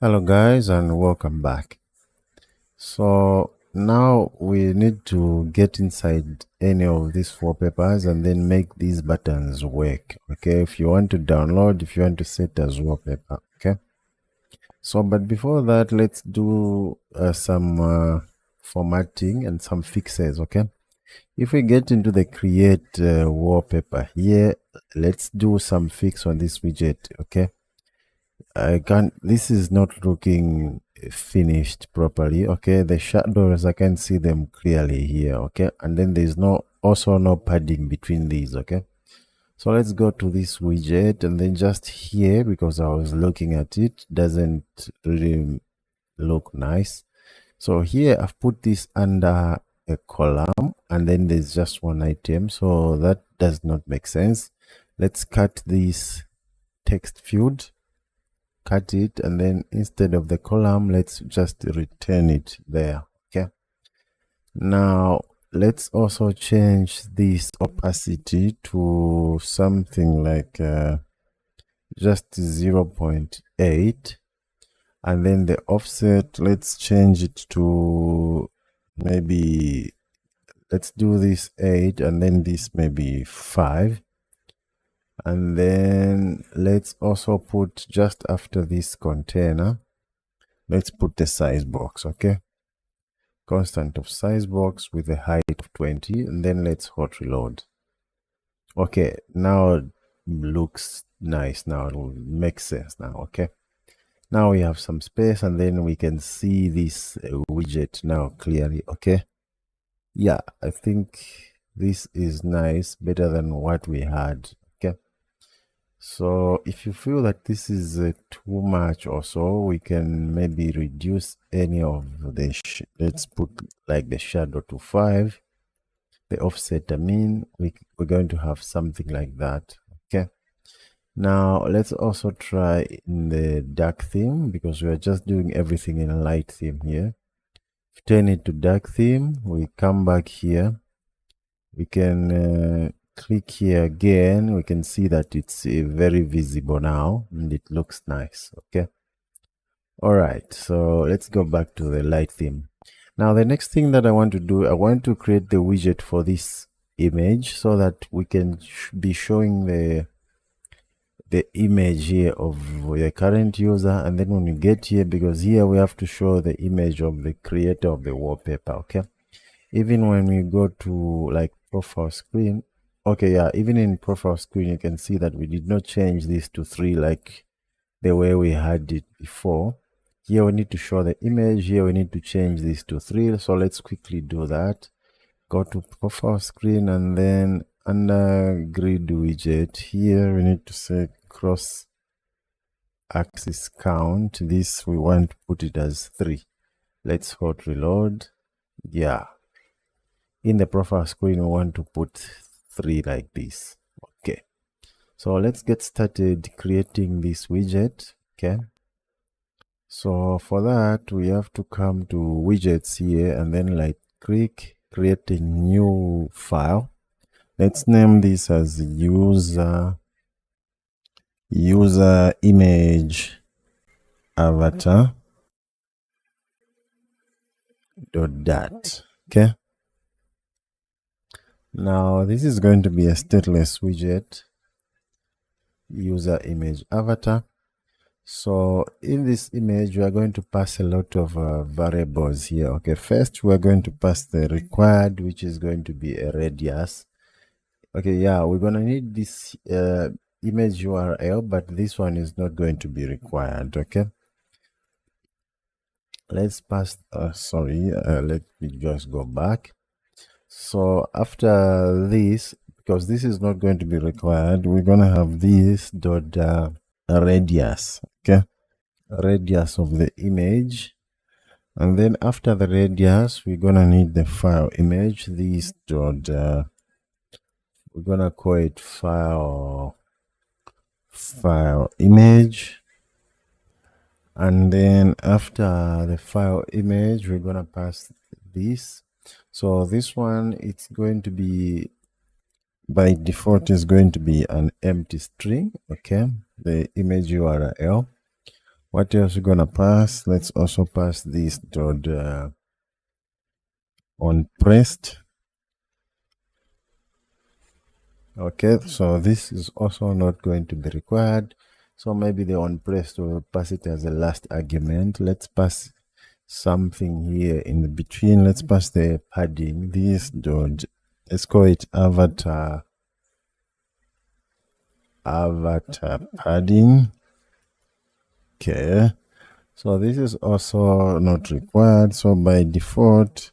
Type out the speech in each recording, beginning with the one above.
Hello guys and welcome back. So now we need to get inside any of these wallpapers and then make these buttons work. Okay, if you want to download, if you want to set as wallpaper. Okay, so but before that, let's do some formatting and some fixes. Okay, if we get into the create wallpaper here, let's do some fix on this widget. Okay, I can't, this is not looking finished properly. Okay, the shadows, I can see them clearly here. Okay, and then there's also no padding between these. Okay, so let's go to this widget and then just here, because I was looking at it, doesn't really look nice. So here I've put this under a column and then there's just one item, so that does not make sense. Let's cut this text field, cut it, and then instead of the column, let's just return it there. Okay, now let's also change this opacity to something like just 0.8, and then the offset, let's change it to maybe, let's do this 8 and then this maybe 5. And then let's also put just after this container, let's put the size box. Okay, constant of size box with a height of 20, and then let's hot reload. Okay, now it looks nice. Now it will make sense now. Okay, now we have some space and then we can see this widget now clearly. Okay, yeah, I think this is nice, better than what we had. Okay, so if you feel that this is too much or so, we can maybe reduce any of the let's put like the shadow to 5, the offset, I mean, we're going to have something like that. Okay, now let's also try in the dark theme, because we are just doing everything in a light theme here. Turn it to dark theme, we come back here, we can click here again, we can see that it's very visible now and it looks nice. Okay, all right, so let's go back to the light theme. Now the next thing that I want to do, I want to create the widget for this image so that we can be showing the image here of the current user, and then when we get here, because here we have to show the image of the creator of the wallpaper. Okay, even when we go to like profile screen, okay, yeah, even in profile screen you can see that we did not change this to 3 like the way we had it before. Here we need to show the image, here we need to change this to 3, so let's quickly do that. Go to profile screen and then under grid widget, here we need to say cross axis count. This we want to put it as 3. Let's hot reload. Yeah, in the profile screen we want to put 3 like this. Okay, so let's get started creating this widget. Okay, so for that we have to come to widgets here and then like click create a new file. Let's name this as user image avatar .dat. Okay, now this is going to be a stateless widget, user image avatar. So in this image we are going to pass a lot of variables here. Okay, first we're going to pass the required, which is going to be a radius. Okay, yeah, we're gonna need this image URL, but this one is not going to be required. Okay, let's pass let me just go back. So after this, because this is not going to be required, we're gonna have this dot radius. Okay, radius of the image, and then after the radius we're gonna need the file image. This dot we're gonna call it file image, and then after the file image we're gonna pass this. So this one, it's going to be by default is going to be an empty string. Okay, the image URL. What else we're gonna pass? Let's also pass this dot on pressed. Okay, so this is also not going to be required. So maybe the on pressed will pass it as a last argument. Let's pass something here in the between. Let's pass the padding. This dot, let's call it avatar padding. Okay, so this is also not required. So by default,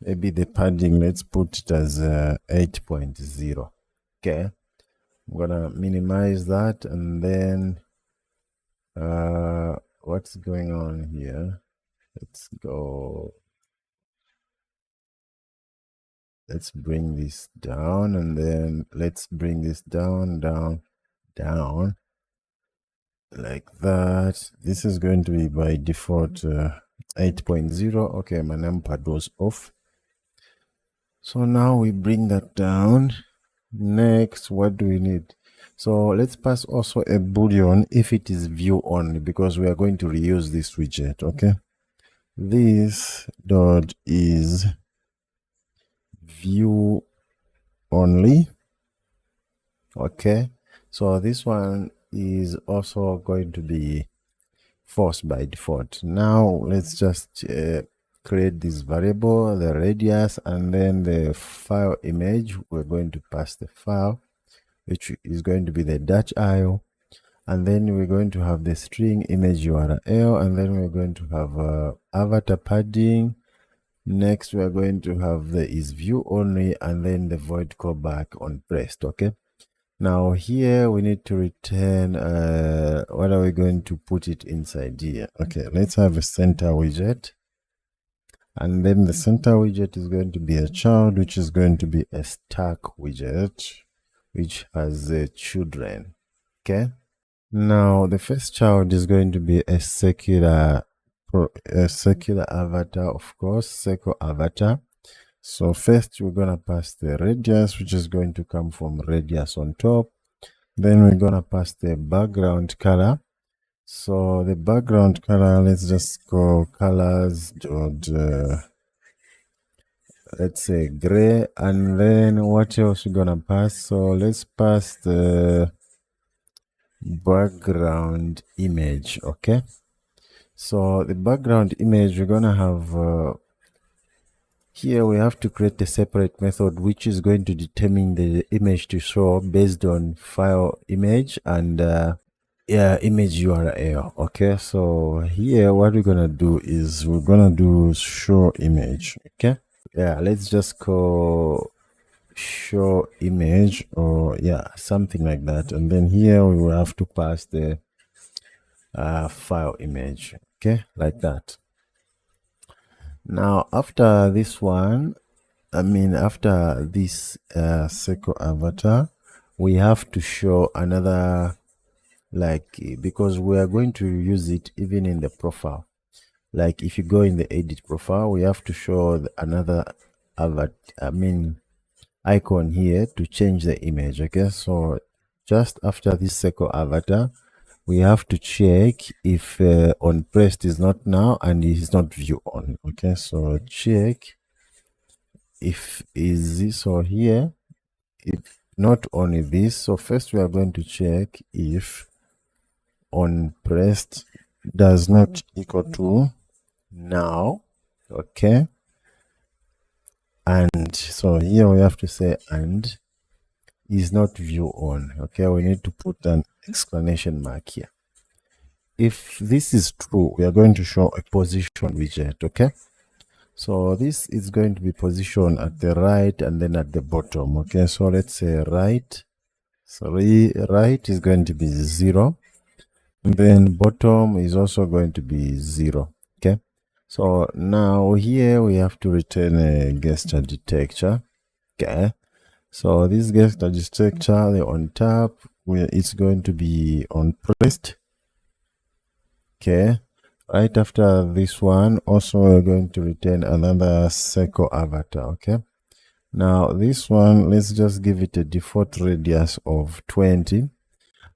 maybe the padding, let's put it as 8.0. Okay, I'm gonna minimize that, and then what's going on here? Let's bring this down, and then let's bring this down like that. This is going to be by default 8.0. Okay, my numpad was off. So now we bring that down. Next, what do we need? So let's pass also a boolean if it is view only, because we are going to reuse this widget. Okay, this dot is view only. Okay, so this one is also going to be false by default. Now let's just create this variable, the radius, and then the file image. We're going to pass the file, which is going to be the .io, and then we're going to have the string image URL, and then we're going to have avatar padding. Next, we're going to have the is view only, and then the void callback on pressed. Okay, now here we need to return what are we going to put it inside here? Okay, let's have a center widget, and then the center widget is going to be a child, which is going to be a stack widget, which has children. Okay, now the first child is going to be a circular avatar, of course, circle avatar. So first we're gonna pass the radius, which is going to come from radius on top. Then we're gonna pass the background color. So the background color, let's just go colors dot let's say gray. And then what else we're gonna pass? So let's pass the background image. Okay, so the background image, we're gonna have here we have to create a separate method which is going to determine the image to show based on file image and image URL. Okay, so here what we're gonna do is we're gonna do show image. Okay, yeah, let's just call show image, or yeah, something like that. And then here we will have to pass the file image. Okay, like that. Now after this one, after this circle avatar, we have to show another, like, because we are going to use it even in the profile. Like if you go in the edit profile, we have to show another icon here to change the image. Okay, so just after this circle avatar, we have to check if on pressed is not now and it is not view on. Okay, so check if is this or here, if not only this. So first we are going to check if on pressed does not equal to now. Okay, and so here we have to say and is not view on. Okay, we need to put an exclamation mark here. If this is true, we are going to show a position widget. Okay, so this is going to be positioned at the right and then at the bottom. Okay, so let's say right. Sorry, right is going to be 0, and then bottom is also going to be 0. Okay, so now here we have to return a gesture detector. Okay, so this gesture detector, the on top, where it's going to be on pressed. Okay, right after this one, also we're going to return another circle avatar. Okay, now this one, let's just give it a default radius of 20,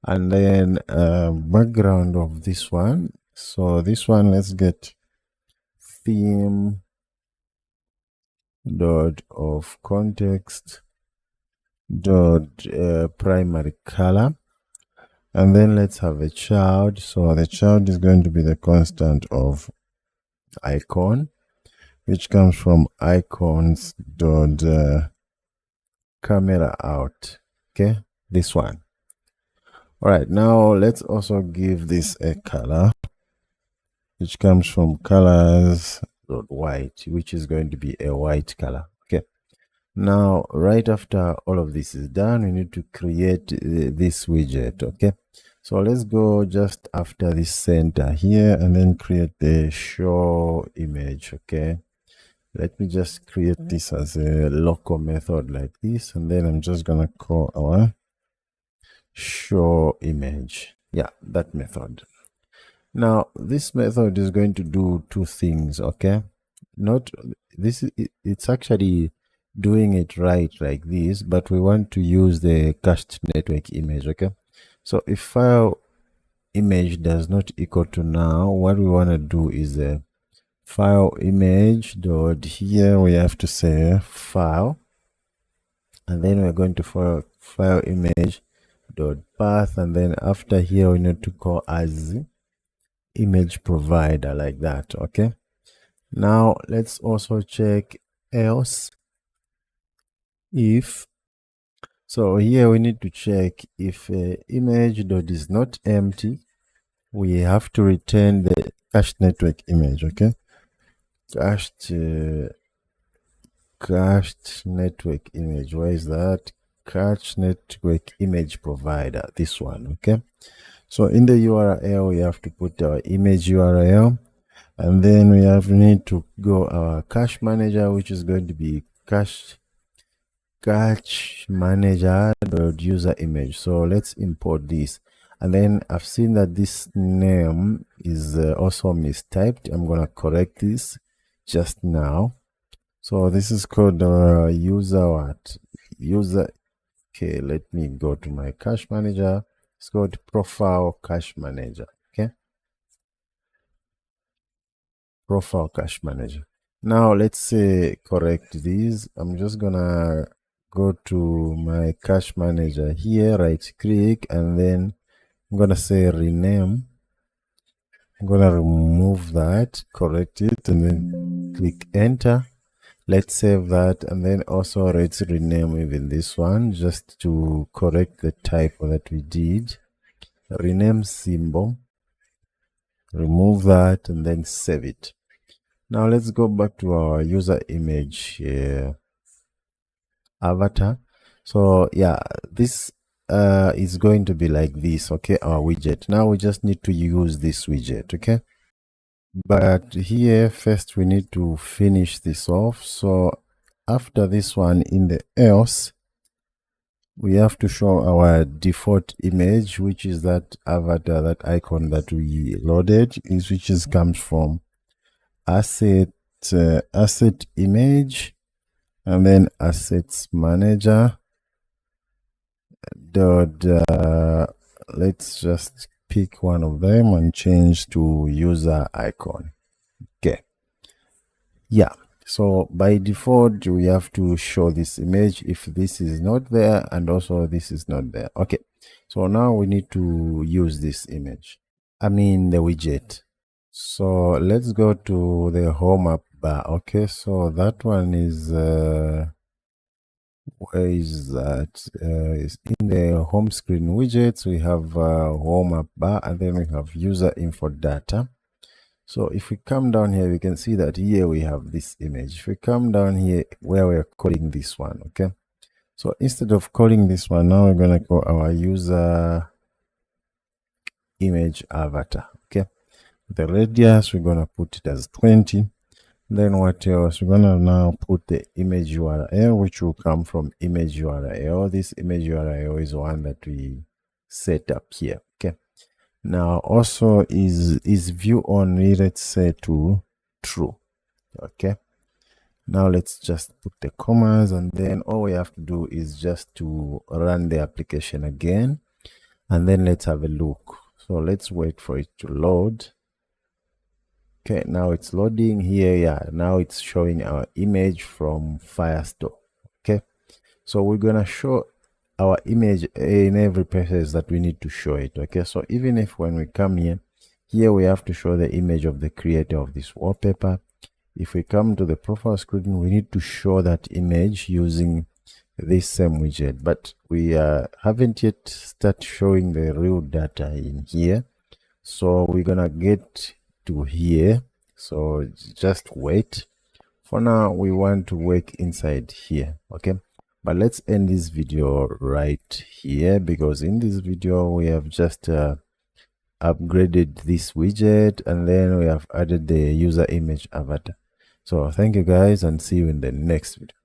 and then background of this one, So this one, let's get theme dot of context dot primary color, and then let's have a child. So the child is going to be the constant of icon, which comes from icons dot camera out. Okay, this one. All right, now let's also give this a color, which comes from colors dot white, which is going to be a white color. Okay, now right after all of this is done, we need to create this widget. Okay, so let's go just after this center here and then create the show image. Okay, let me just create this as a local method like this, and then I'm just gonna call our show image. Yeah, that method. Now this method is going to do two things. Okay, not this is it's actually doing it right like this, but we want to use the cached network image. Okay, so if file image does not equal to now, what we want to do is a file image dot, here we have to say file, and then we're going to file image dot path, and then after here we need to call as image provider like that. Okay, now let's also check else if. So here we need to check if image dot is not empty, we have to return the cached network image. Okay, cached network image, where is that? Cached network image provider, this one. Okay, so in the URL we have to put our image URL, and then we need to go our cache manager, which is going to be cache manager dot user image. So let's import this, and then I've seen that this name is also mistyped. I'm gonna correct this just now. So this is called user. Okay, let me go to my cache manager. It's called profile cache manager. Okay, profile cache manager. Now let's say correct these. I'm just gonna go to my cache manager here, right click, and then I'm gonna say rename. I'm gonna remove that, correct it, and then click enter. Let's save that, and then also let's rename even this one just to correct the typo that we did. Rename symbol, remove that, and then save it. Now let's go back to our user image avatar. So yeah, this is going to be like this. Okay, our widget. Now we just need to use this widget. Okay, but here first we need to finish this off. So after this one, in the else, we have to show our default image, which is that avatar, that icon that we loaded, which comes from asset image, and then assets manager dot let's just pick one of them and change to user icon. Okay, yeah, so by default we have to show this image if this is not there and also this is not there. Okay, so now we need to use this image, I mean the widget. So let's go to the home app bar. Okay, so that one is where is that? Is in the home screen widgets. We have home app bar, and then we have user info data. So if we come down here, we can see that here we have this image. If we come down here where we're calling this one, okay, so instead of calling this one, now we're going to call our user image avatar. Okay, the radius we're going to put it as 20. Then what else? We're gonna now put the image URL, which will come from image URL. This image URL is one that we set up here. Okay, now also is view only, let's say to true. Okay, now let's just put the commas, and then all we have to do is just to run the application again, and then let's have a look. So let's wait for it to load. Okay, now it's loading here. Yeah, now it's showing our image from Firestore. Okay, so we're gonna show our image in every places that we need to show it. Okay, so even if when we come here we have to show the image of the creator of this wallpaper. If we come to the profile screen, we need to show that image using this same widget, but we haven't yet start showing the real data in here. So we're gonna get to here, so just wait. For now we want to work inside here. Okay, but let's end this video right here, because in this video we have just upgraded this widget, and then we have added the user image avatar. So thank you guys, and see you in the next video.